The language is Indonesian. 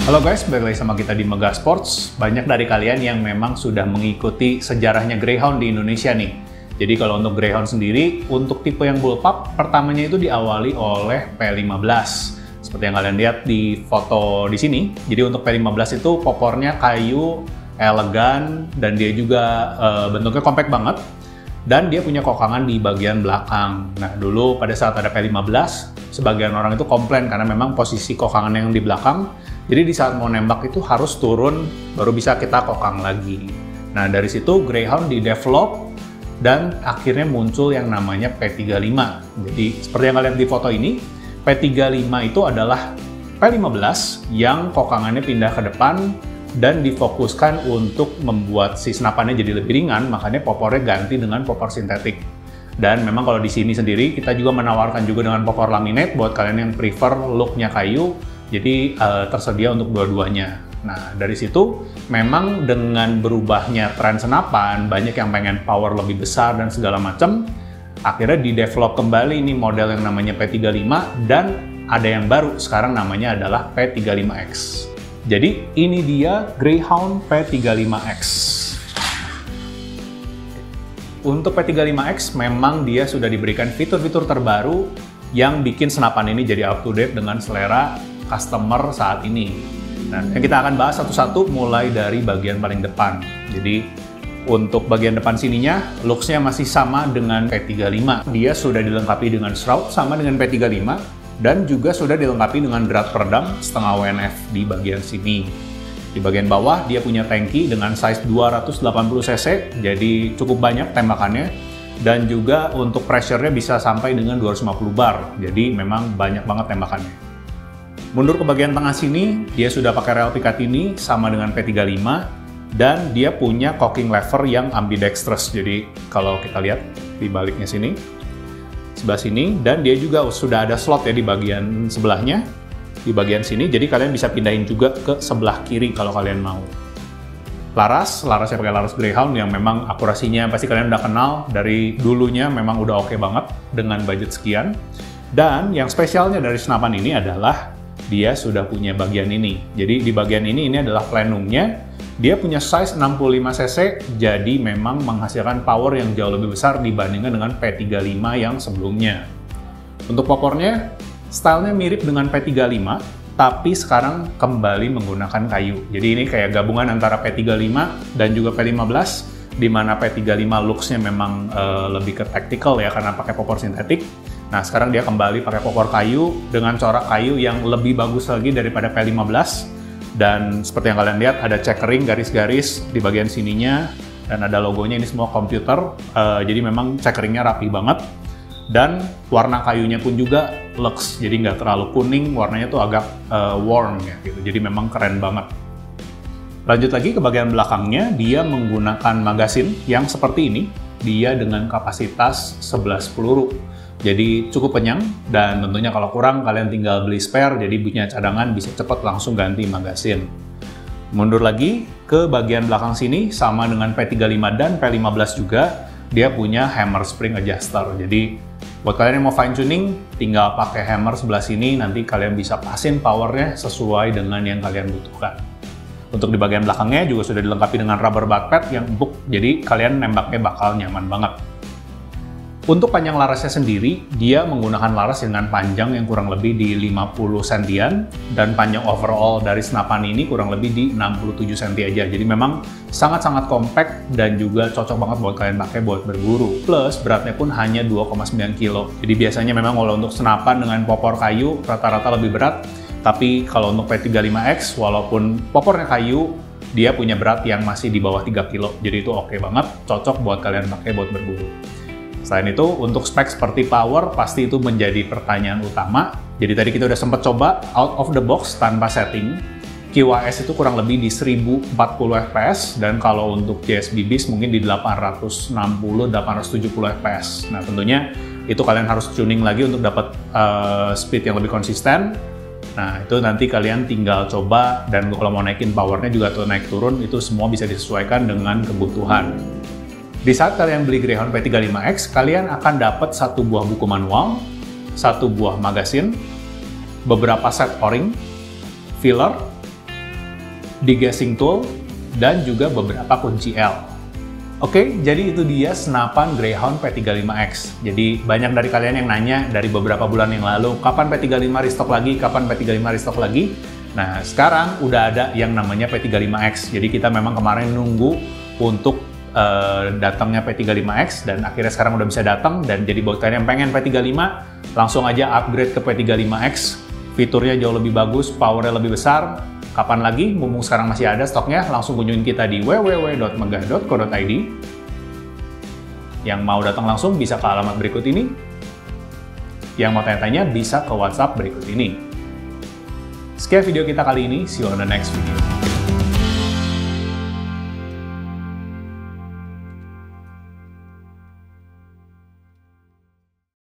Halo guys, balik lagi sama kita di Mega Sports. Banyak dari kalian yang memang sudah mengikuti sejarahnya Greyhound di Indonesia nih. Jadi kalau untuk Greyhound sendiri, untuk tipe yang bullpup, pertamanya itu diawali oleh P15. Seperti yang kalian lihat di foto di sini. Jadi untuk P15 itu popornya kayu, elegan, dan dia juga bentuknya compact banget. Dan dia punya kokangan di bagian belakang. Nah, dulu pada saat ada P15, sebagian orang itu komplain karena memang posisi kokangan yang di belakang. Jadi di saat mau nembak itu harus turun, baru bisa kita kokang lagi. Nah, dari situ Greyhound di-develop dan akhirnya muncul yang namanya P35. Jadi seperti yang kalian lihat di foto ini, P35 itu adalah P15 yang kokangannya pindah ke depan dan difokuskan untuk membuat si senapannya jadi lebih ringan, makanya popornya ganti dengan popor sintetik. Dan memang kalau di sini sendiri kita juga menawarkan juga dengan popor laminate buat kalian yang prefer looknya kayu, jadi tersedia untuk dua-duanya. Nah, dari situ memang dengan berubahnya tren senapan, banyak yang pengen power lebih besar dan segala macam, akhirnya di-develop kembali ini model yang namanya P35 dan ada yang baru sekarang namanya adalah P35X. Jadi ini dia Greyhound P35X. Untuk P35X memang dia sudah diberikan fitur-fitur terbaru yang bikin senapan ini jadi up to date dengan selera customer saat ini. Nah, yang kita akan bahas satu-satu mulai dari bagian paling depan. Jadi untuk bagian depan sininya, looks-nya masih sama dengan P35. Dia sudah dilengkapi dengan shroud sama dengan P35 dan juga sudah dilengkapi dengan drat peredam setengah WNF di bagian sini. Di bagian bawah dia punya tangki dengan size 280 cc, jadi cukup banyak tembakannya. Dan juga untuk pressure-nya bisa sampai dengan 250 bar, jadi memang banyak banget tembakannya. Mundur ke bagian tengah sini, dia sudah pakai rel Picatinny sama dengan P35 dan dia punya cocking lever yang ambidextrous. Jadi kalau kita lihat di baliknya sini, sebelah sini, dan dia juga sudah ada slot ya di bagian sebelahnya, di bagian sini. Jadi kalian bisa pindahin juga ke sebelah kiri kalau kalian mau. Larasnya pakai laras Greyhound yang memang akurasinya pasti kalian udah kenal dari dulunya, memang udah oke banget dengan budget sekian. Dan yang spesialnya dari senapan ini adalah dia sudah punya bagian ini. Jadi di bagian ini adalah plenumnya. Dia punya size 65 cc, jadi memang menghasilkan power yang jauh lebih besar dibandingkan dengan P35 yang sebelumnya. Untuk popornya, stylenya mirip dengan P35, tapi sekarang kembali menggunakan kayu. Jadi ini kayak gabungan antara P35 dan juga P15, di mana P35 looks-nya memang lebih ke tactical ya, karena pakai popor sintetik. Nah, sekarang dia kembali pakai popor kayu dengan corak kayu yang lebih bagus lagi daripada P15. Dan seperti yang kalian lihat, ada checkering garis-garis di bagian sininya, dan ada logonya, ini semua komputer, jadi memang checkeringnya rapi banget. Dan warna kayunya pun juga lux, jadi nggak terlalu kuning, warnanya tuh agak warm ya, gitu. Jadi memang keren banget. Lanjut lagi ke bagian belakangnya, dia menggunakan magasin yang seperti ini, dia dengan kapasitas 11 peluru. Jadi cukup kenyang, dan tentunya kalau kurang kalian tinggal beli spare, jadi punya cadangan bisa cepat langsung ganti magasin. Mundur lagi ke bagian belakang sini, sama dengan P35 dan P15 juga, dia punya hammer spring adjuster. Jadi buat kalian yang mau fine tuning, tinggal pakai hammer sebelah sini, nanti kalian bisa pasin powernya sesuai dengan yang kalian butuhkan. Untuk di bagian belakangnya juga sudah dilengkapi dengan rubber butt pad yang empuk, jadi kalian nembaknya bakal nyaman banget. Untuk panjang larasnya sendiri, dia menggunakan laras dengan panjang yang kurang lebih di 50 sentian, dan panjang overall dari senapan ini kurang lebih di 67 cm aja. Jadi memang sangat-sangat compact dan juga cocok banget buat kalian pakai buat berburu. Plus beratnya pun hanya 2,9 kg. Jadi biasanya memang kalau untuk senapan dengan popor kayu rata-rata lebih berat, tapi kalau untuk P35X walaupun popornya kayu, dia punya berat yang masih di bawah 3 kg. Jadi itu oke banget, cocok buat kalian pakai buat berburu. Selain itu, untuk spek seperti power, pasti itu menjadi pertanyaan utama. Jadi tadi kita udah sempat coba out of the box tanpa setting. QAS itu kurang lebih di 1040 fps, dan kalau untuk JSB Beast mungkin di 860-870 fps. Nah, tentunya itu kalian harus tuning lagi untuk dapat speed yang lebih konsisten. Nah, itu nanti kalian tinggal coba, dan kalau mau naikin powernya juga atau naik turun, itu semua bisa disesuaikan dengan kebutuhan. Di saat kalian beli Greyhound P35X, kalian akan dapat satu buah buku manual, satu buah magasin, beberapa set o-ring, filler, degassing tool, dan juga beberapa kunci L. Oke, jadi itu dia senapan Greyhound P35X. Jadi banyak dari kalian yang nanya dari beberapa bulan yang lalu, kapan P35 restock lagi, kapan P35 restock lagi. Nah, sekarang udah ada yang namanya P35X. Jadi kita memang kemarin nunggu untuk datangnya P35X, dan akhirnya sekarang udah bisa datang. Dan jadi buat kalian yang pengen P35, langsung aja upgrade ke P35X. Fiturnya jauh lebih bagus, powernya lebih besar. Kapan lagi? Mumpung sekarang masih ada stoknya, langsung kunjungin kita di www.megah.co.id. Yang mau datang langsung bisa ke alamat berikut ini. Yang mau tanya-tanya bisa ke WhatsApp berikut ini. Sekian video kita kali ini, see you on the next video.